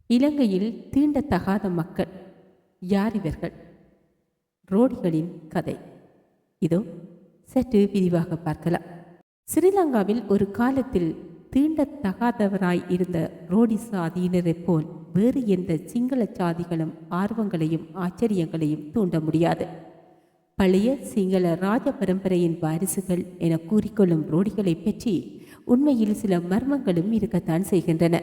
இலங்கையில் தீண்டத்தகாத மக்கள் யார் இவர்கள்? ரோடிகளின் கதை இதோ சற்று விரிவாக பார்க்கலாம். ஸ்ரீலங்காவில் ஒரு காலத்தில் தீண்டத்தகாதவராய் இருந்த ரோடி சாதியினரைப் போல் வேறு எந்த சிங்கள சாதிகளும் ஆர்வங்களையும் ஆச்சரியங்களையும் தூண்ட முடியாது. பழைய சிங்கள ராஜ பரம்பரையின் வாரிசுகள் என கூறிக்கொள்ளும் ரோடிகளை பற்றி உண்மையில் சில மர்மங்களும் இருக்கத்தான் செய்கின்றன.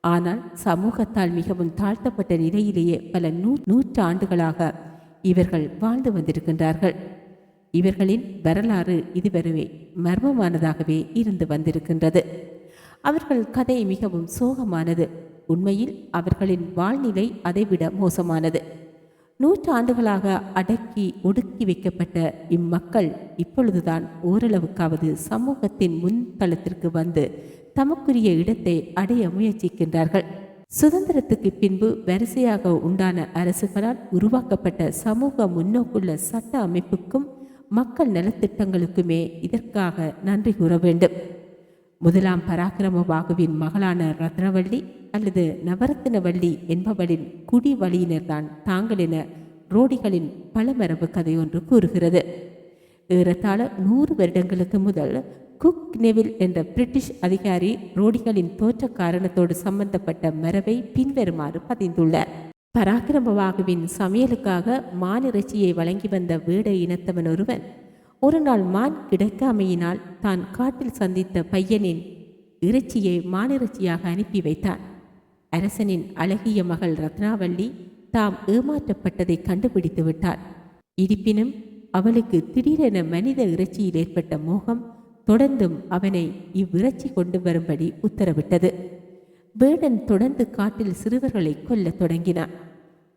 ஆனால் சமூகத்தால் மிகவும் தாழ்த்தப்பட்ட நிலையிலேயே பல நூற்றாண்டுகளாக இவர்கள் வாழ்ந்து வந்திருக்கின்றார்கள். இவர்களின் வரலாறு இதுவரை மர்மமானதாகவே இருந்து வந்திருக்கின்றது. அவர்கள் கதை மிகவும் சோகமானது. உண்மையில் அவர்களின் வாழ்நிலை அதைவிட மோசமானது. நூற்றாண்டுகளாக அடக்கி ஒடுக்கி வைக்கப்பட்ட இம்மக்கள் இப்பொழுதுதான் ஓரளவுக்காவது சமூகத்தின் முன்தளத்திற்கு வந்து தமக்குரிய இடத்தை அடைய முயற்சிக்கின்றார்கள். சுதந்திரத்துக்கு பின்பு வரிசையாக உண்டான அரசுகளால் உருவாக்கப்பட்ட சமூக முன்னோக்குள்ள சட்ட அமைப்புக்கும் மக்கள் நலத்திட்டங்களுக்குமே இதற்காக நன்றி கூற வேண்டும். முதலாம் பராக்கிரம பாகுவின் மகளான ரத்னவள்ளி அல்லது நவரத்தினவள்ளி என்பவளின் குடி வழியினர்தான் தாங்கள் என ரோடிகளின் பழமரபு கதையொன்று கூறுகிறது. ஏறத்தாழ 100 வருடங்களுக்கு முதல் குக் நெவில் என்ற பிரிட்டிஷ் அதிகாரி ரோடிகளின் தோற்ற காரணத்தோடு சம்பந்தப்பட்ட மரபை பின்வருமாறு பதிந்துள்ளார். பராக்கிரமபாகுவின் சமையலுக்காக மான் இறைச்சியை வழங்கி வந்த வேட இனத்தவன் ஒருவன் ஒரு நாள் மான் கிடைக்காமையினால் தான் காட்டில் சந்தித்த பையனின் இறைச்சியை மானிறைச்சியாக அனுப்பி வைத்தான். அரசனின் அழகிய மகள் ரத்னாவள்ளி தாம் ஏமாற்றப்பட்டதை கண்டுபிடித்து விட்டாள். இருப்பினும் அவளுக்கு திடீரென மனித இறைச்சியில் ஏற்பட்ட மோகம் தொடர்ந்தும் அவனை இவ்விறைச்சி கொண்டு வரும்படி உத்தரவிட்டது. வேடன் தொடர்ந்து காட்டில் சிறுவர்களை கொல்ல தொடங்கினான்.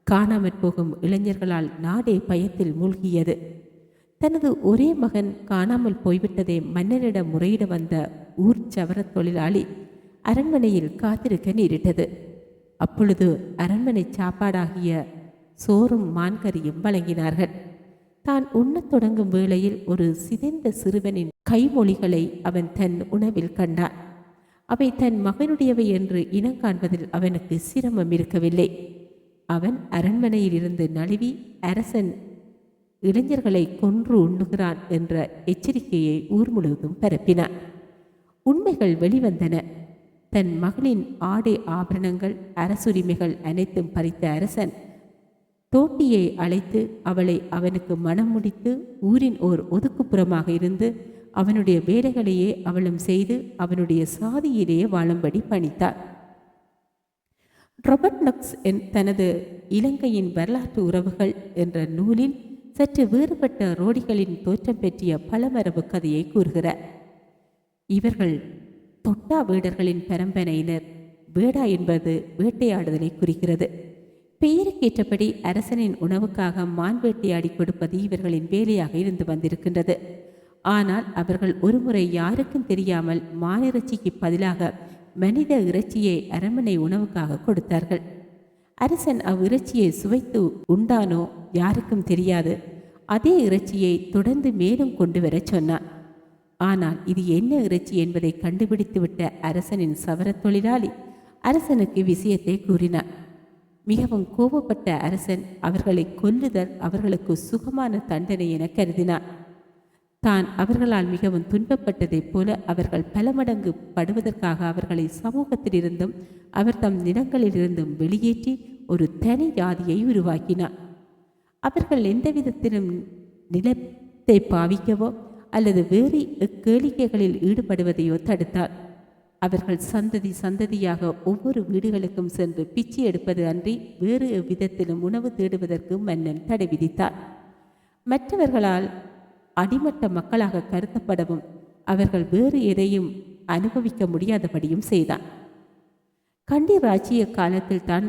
காணாமற் போகும் இளைஞர்களால் நாடே பயத்தில் மூழ்கியது. தனது ஒரே மகன் காணாமல் போய்விட்டதை மன்னரிடம் முறையிட வந்த ஊர் சவர தொழிலாளி அரண்மனையில் காத்திருக்க நேரிட்டது. அப்பொழுது அரண்மனை சாப்பாடாகிய சோறும் மான்கறியும் வழங்கினார்கள். தான் உண்ணத் தொடங்கும் வேளையில் ஒரு சிதைந்த சிறுவனின் கைமொழிகளை அவன் தன் உணவில் கண்டான். அவை தன் மகனுடையவை என்று இனம் காண்பதில் அவனுக்கு சிரமம் இருக்கவில்லை. அவன் அரண்மனையில் இருந்து நழுவி அரசன் இளைஞர்களை கொன்று உண்ணுகிறான் என்ற எச்சரிக்கையை ஊர் முழுவதும் பரப்பினான். உண்மைகள் வெளிவந்தன. தன் மகளின் ஆடை ஆபரணங்கள் அரசுரிமைகள் அனைத்தும் பறித்த அரசன் தோட்டியை அழைத்து அவளை அவனுக்கு மனம் முடித்து ஊரின் ஓர் ஒதுக்குப்புறமாக இருந்து அவனுடைய வேலைகளையே அவளும் செய்து அவனுடைய சாதியிலேயே வாழும்படி பணித்தார். ராபர்ட் நக்ஸ் தனது இலங்கையின் வரலாற்று உறவுகள் என்ற நூலில் சற்று வேறுபட்ட ரோடிகளின் தோற்றம் பற்றிய பழமரபு கதையை கூறுகிறார். இவர்கள் தொட்டா வேடர்களின் பரம்பரையினர். வேடா என்பது வேட்டையாடுதலை குறிக்கிறது. பெயருக்கேற்றபடி அரசனின் உணவுக்காக மான் வேட்டையாடி கொடுப்பது இவர்களின் வேலையாக இருந்து வந்திருக்கின்றது. ஆனால் அவர்கள் ஒருமுறை யாருக்கும் தெரியாமல் மானிறைச்சிக்கு பதிலாக மனித இறைச்சியை அரண்மனை உணவுக்காக கொடுத்தார்கள். அரசன் அவ்விறைச்சியை சுவைத்து உண்டானோ யாருக்கும் தெரியாது. அதே இறைச்சியை தொடர்ந்து மேலும் கொண்டு வர சொன்னான். ஆனால் இது என்ன இறைச்சி என்பதை கண்டுபிடித்துவிட்ட அரசனின் சவர தொழிலாளி அரசனுக்கு விஷயத்தை கூறினார். மிகவும் கோபப்பட்ட அரசன் அவர்களை கொல்லுதல் அவர்களுக்கு சுகமான தண்டனை என கருதினார். தான் அவர்களால் மிகவும் துன்பப்பட்டதைப் போல அவர்கள் பல மடங்கு படுவதற்காக அவர்களை சமூகத்திலிருந்தும் அவர் தம் நிலங்களிலிருந்தும் வெளியேற்றி ஒரு தனி ஜாதியை உருவாக்கினார். அவர்கள் எந்த விதத்திலும் நிலத்தை பாவிக்கவோ அல்லது வேறு கேளிக்கைகளில் ஈடுபடுவதையோ தடுத்தார். அவர்கள் சந்ததி சந்ததியாக ஒவ்வொரு வீடுகளுக்கும் சென்று பிச்சை எடுப்பது அன்றி வேறு விதத்திலும் உணவு தேடுவதற்கு மன்னன் தடை விதித்தார். மற்றவர்களால் அடிமட்ட மக்களாக கருதப்படவும் அவர்கள் வேறு எதையும் அனுபவிக்க முடியாதபடியும் செய்தான். கண்டி ராஜ்ஜிய காலத்தில் தான்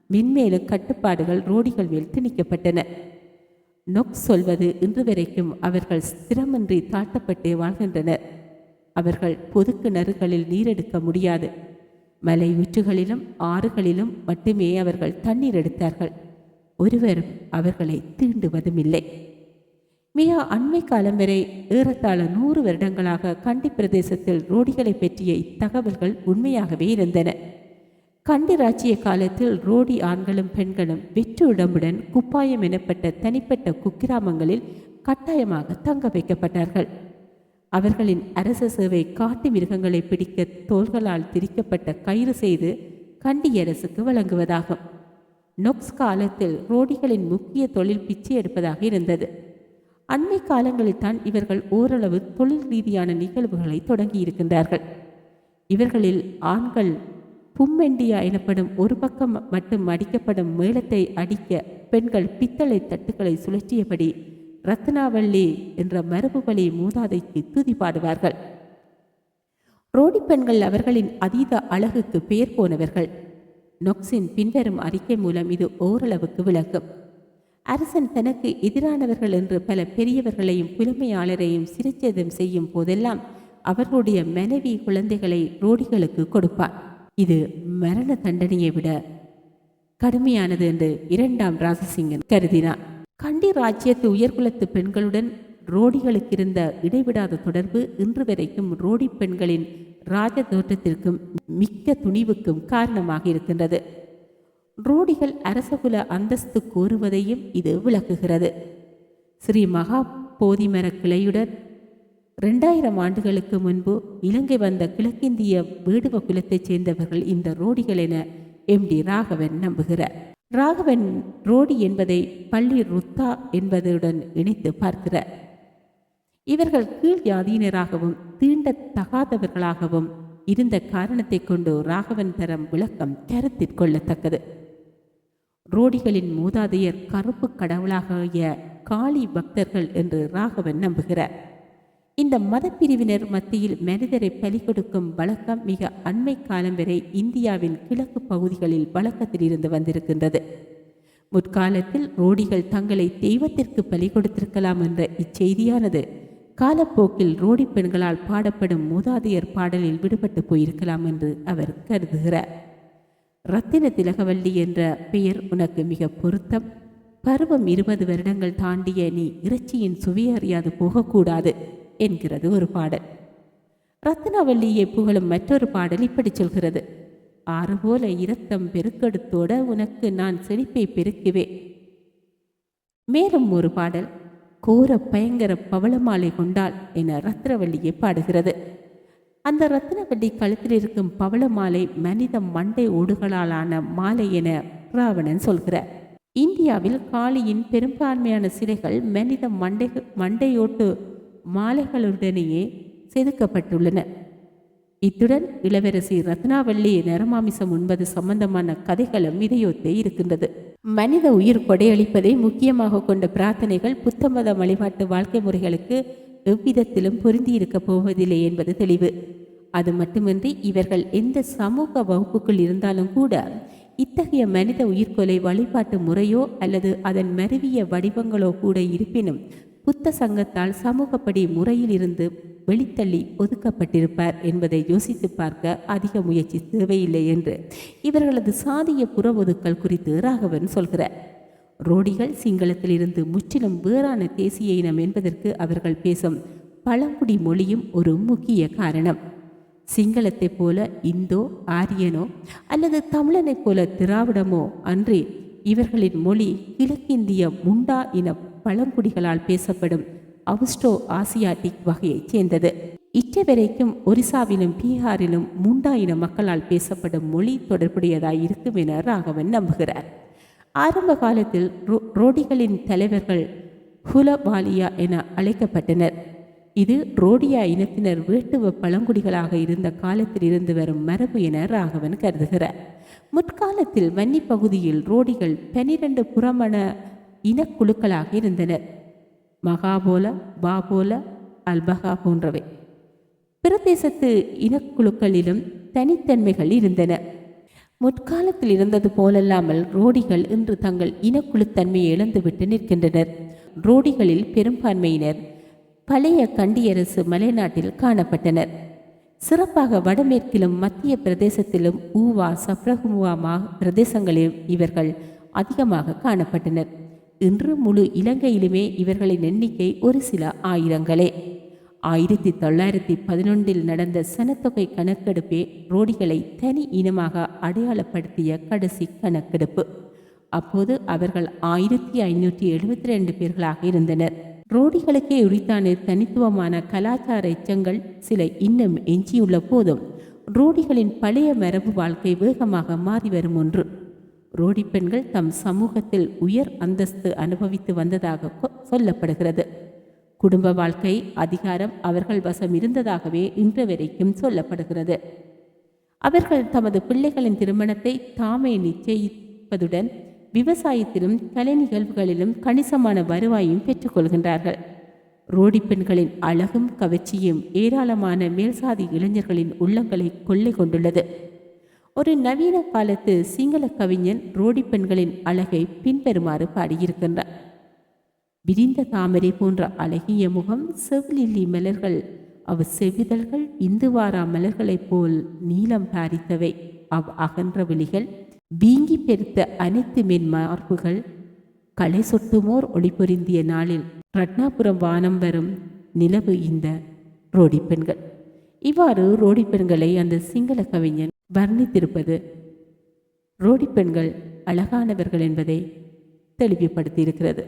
மென்மேலும் கட்டுப்பாடுகள் ரோடிகள் மேல் திணிக்கப்பட்டன. நொக் சொல்வது இன்று வரைக்கும் அவர்கள் ஸ்திரமின்றி தாழ்த்தப்பட்டே வாழ்கின்றனர். அவர்கள் பொது கிணறுகளில் நீரெடுக்க முடியாது. மலை ஊற்றுகளிலும் ஆறுகளிலும் மட்டுமே அவர்கள் தண்ணீர் எடுத்தார்கள். ஒருவரும் அவர்களை தீண்டுவதும் இல்லை. மிக அண்மை காலம் வரை ஏறத்தாழ 100 வருடங்களாக கண்டி பிரதேசத்தில் ரோடிகளை பற்றிய இத்தகவல்கள் உண்மையாகவே இருந்தன. கண்டி ராச்சிய காலத்தில் ரோடி ஆண்களும் பெண்களும் வெற்று உடம்புடன் குப்பாயம் எனப்பட்ட தனிப்பட்ட குக்கிராமங்களில் கட்டாயமாக தங்க வைக்கப்பட்டார்கள். அவர்களின் அரச சேவை காட்டு மிருகங்களை பிடிக்க தோள்களால் திரிக்கப்பட்ட கயிறு செய்து கண்டி அரசுக்கு வழங்குவதாகும். நொக்ஸ் காலத்தில் ரோடிகளின் முக்கிய தொழில் பிச்சை எடுப்பதாக இருந்தது. அண்மை காலங்களில் தான் இவர்கள் ஓரளவு தொழில் ரீதியான நிகழ்வுகளை தொடங்கி இருக்கின்றார்கள். இவர்களில் ஆண்கள் பும்மெண்டியா எனப்படும் ஒரு பக்கம் மட்டும் அடிக்கப்படும் மேளத்தை அடிக்க பெண்கள் பித்தளை தட்டுக்களை சுழற்றியபடி ரத்னாவல்லி என்ற மரபு வழி மூதாதைக்கு துதி பாடுவார்கள். ரோடி பெண்கள் அவர்களின் அதீத அழகுக்கு பெயர் போனவர்கள். நொக்ஸின் பின்வரும் அறிக்கை மூலம் இது ஓரளவுக்கு விளக்கும். அரசன் தனக்கு எதிரானவர்கள் என்று பல பெரியவர்களையும் புலமையாளரையும் சிறைச்சேதம் செய்யும் போதெல்லாம் அவர்களுடைய மனைவி குழந்தைகளை ரோடிகளுக்கு கொடுப்பார். இது மரண தண்டனையை விட கடுமையானது என்று இரண்டாம் ராஜசிங்கன் கருதினார். கண்டி ராஜ்யத்து உயர்குலத்து பெண்களுடன் ரோடிகளுக்கு இருந்த இடைவிடாத தொடர்பு இன்று வரைக்கும் ரோடி பெண்களின் ராஜ தோற்றத்திற்கும் மிக்க துணிவுக்கும் காரணமாக இருக்கின்றது. ரோடிகள் அரசகுல அந்தஸ்து கோருவதையும் இது விளக்குகிறது. ஸ்ரீ மகா போதிமர கிளையுடன் 2000 ஆண்டுகளுக்கு முன்பு இலங்கை வந்த கிழக்கிந்திய வேடுவ குலத்தைச் சேர்ந்தவர்கள் இந்த ரோடிகள் என எம்டி ராகவன் நம்புகிறார். ராகவன் ரோடி என்பதை பள்ளி ருத்தா என்பதுடன் இணைத்து பார்க்கிறார். இவர்கள் கீழ் ஜாதியினராகவும் தீண்டத்தகாதவர்களாகவும் இருந்த காரணத்தை கொண்டு ராகவன் தரம் விளக்கம் கருத்தில் கொள்ளத்தக்கது. ரோடிகளின் மூதாதையர் கருப்பு கடவுளாகிய காளி பக்தர்கள் என்று ராகவன் நம்புகிறார். இந்த மதப்பிரிவினர் மத்தியில் மனிதரை பலி கொடுக்கும் வழக்கம் மிக அண்மை காலம் வரை இந்தியாவின் கிழக்கு பகுதிகளில் வழக்கத்தில் இருந்து வந்திருக்கின்றது. முற்காலத்தில் ரோடிகள் தங்களை தெய்வத்திற்கு பலி கொடுத்திருக்கலாம் என்ற இச்செய்தியானது காலப்போக்கில் ரோடி பெண்களால் பாடப்படும் மூதாதையர் பாடலில் விடுபட்டு போயிருக்கலாம் என்று அவர் கருதுகிறார். ரத்தின திலகவல்லி என்ற பெயர் உனக்கு மிக பொருத்தம். பருவம் 20 வருடங்கள் தாண்டிய நீ இறைச்சியின் சுவையை அறியாது போகக்கூடாது என்கிறது ஒரு பாடல். ரத்தினவல்லியை புகழும் மற்றொரு பாடல் இப்படி சொல்கிறது. ஆறு போல இரத்தம் பெருக்கெடுத்தோட உனக்கு நான் செழிப்பை பெருக்குவே. மேலும் ஒரு பாடல் கோர பயங்கர பவளமாலை கொண்டாள் என ரத்னவல்லியை பாடுகிறது. அந்த ரத்னவல்லி கழுத்தில் இருக்கும் பவளமாலை மனித மண்டை ஓடுகளாலான மாலை என ராவணன் சொல்கிறார். இந்தியாவில் காளியின் பெரும்பான்மையான சிலைகள் மனித மண்டையோட்டு மாலைகளுடனேயே செதுக்கப்பட்டுள்ளன. இத்துடன் இளவரசி ரத்னாவல்லி நரமாமிசம் உண்பது சம்பந்தமான கதைகளும் இதையொத்தே இருக்கின்றது. மனித உயிர் கொடையளிப்பதை முக்கியமாக கொண்ட பிரார்த்தனைகள் புத்த மத வழிபாட்டு வாழ்க்கை முறைகளுக்கு எவ்விதத்திலும் பொருந்தியிருக்கப் போவதில்லை என்பது தெளிவு. அது மட்டுமின்றி இவர்கள் எந்த சமூக வகுப்புக்குள் இருந்தாலும் கூட இத்தகைய மனித உயிர்கொலை வழிபாட்டு முறையோ அல்லது அதன் மருவிய வடிவங்களோ கூட இருப்பினும் புத்த சங்கத்தால் சமூகப்படி முறையில் இருந்து வெளித்தள்ளி ஒதுக்கப்பட்டிருப்பார் என்பதை யோசித்து பார்க்க அதிக முயற்சி தேவையில்லை என்று இவர்களது சாதிய புற ஒதுக்கல் குறித்து ராகவன் சொல்கிறார். ரோடிகள் சிங்களத்தில் இருந்து முற்றிலும் வேறான தேசிய இனம் என்பதற்கு அவர்கள் பேசும் பழங்குடி மொழியும் ஒரு முக்கிய காரணம். சிங்களத்தைப் போல இந்தோ ஆரியனோ அல்லது தமிழனைப் போல திராவிடமோ அன்றி இவர்களின் மொழி கிழக்கிந்திய முண்டா இன பழங்குடிகளால் பேசப்படும் அவுஸ்ட்ரோ ஆசியாட்டிக் வகையைச் சேர்ந்தது. இற்றைவரைக்கும் ஒரிசாவிலும் பீகாரிலும் முண்டா இன மக்களால் பேசப்படும் மொழி தொடர்புடையதாய் இருக்கும் என ராகவன் நம்புகிறார். ஆரம்ப காலத்தில் ரோடிகளின் தலைவர்கள் ஹுலவாலியா என அழைக்கப்பட்டனர். இது ரோடியா இனத்தினர் வேட்டுவ பழங்குடிகளாக இருந்த காலத்தில் இருந்து வரும் மரபு என ராகவன் கருதுகிறார். முற்காலத்தில் வன்னி பகுதியில் ரோடிகள் 12 புறமண இனக்குழுக்களாக இருந்தனர். மகாபோல, பாபோல, அல்பகா போன்றவை. பிரதேசத்து இனக்குழுக்களிலும் தனித்தன்மைகள் இருந்தன. முற்காலத்தில் இருந்தது போலல்லாமல் ரோடிகள் இன்று தங்கள் இனக்குழுத்தன்மையை இழந்துவிட்டு நிற்கின்றனர். ரோடிகளில் பெரும்பான்மையினர் பழைய கண்டியரசு மலைநாட்டில் காணப்பட்டனர். சிறப்பாக வடமேற்கிலும் மத்திய பிரதேசத்திலும் ஊவா சப்ரகுமுவா பிரதேசங்களிலும் இவர்கள் அதிகமாக காணப்பட்டனர். இன்று முழு இலங்கையிலுமே இவர்களின் எண்ணிக்கை ஒரு சில ஆயிரங்களே. 1911 நடந்த சனத்தொகை கணக்கெடுப்பே ரோடிகளை தனி இனமாக அடையாளப்படுத்திய கடைசி கணக்கெடுப்பு. அப்போது அவர்கள் 1572 பேர்களாக இருந்தனர். ரோடிகளுக்கே உரித்தான தனித்துவமான கலாச்சார எச்சங்கள் சில இன்னும் எஞ்சியுள்ள போதும் ரோடிகளின் பழைய மரபு வாழ்க்கை வேகமாக மாறி வரும் ஒன்று. ரோடி பெண்கள் தம் சமூகத்தில் உயர் அந்தஸ்து அனுபவித்து வந்ததாக சொல்லப்படுகிறது. குடும்ப வாழ்க்கை அதிகாரம் அவர்கள் வசம் இருந்ததாகவே இன்று வரைக்கும் சொல்லப்படுகிறது. அவர்கள் தமது பிள்ளைகளின் திருமணத்தை தாமே நிச்சயிப்பதுடன் விவசாயத்திலும் கலை நிகழ்வுகளிலும் கணிசமான வருவாயும் பெற்றுக்கொள்கின்றார்கள். ரோடி பெண்களின் அழகும் கவர்ச்சியும் ஏராளமான மேல்சாதி இளைஞர்களின் உள்ளங்களை கொள்ளை கொண்டுள்ளது. ஒரு நவீன காலத்து சிங்கள கவிஞன் ரோடி பெண்களின் அழகை பின்வருமாறு பாடியிருக்கின்றார். விரிந்த தாமரை போன்ற அழகிய முகம், செவ்லில்லி மலர்கள், அவ் செவ்விதழ்கள் இந்துவாரா மலர்களைப் போல் நீளம் பாரித்தவை, அவ் அகன்ற விழிகள், வீங்கி பெருத்த அனைத்து மென் மார்புகள், களை சொட்டுமோர் ஒளி பொருந்திய நாளில் ரத்னாபுரம் வானம் வரும் நிலவு இந்த ரோடி பெண்கள். இவ்வாறு ரோடி பெண்களை அந்த சிங்கள கவிஞன் வர்ணித்திருப்பது ரோடி பெண்கள் அழகானவர்கள் என்பதை தெளிவுபடுத்தியிருக்கிறது.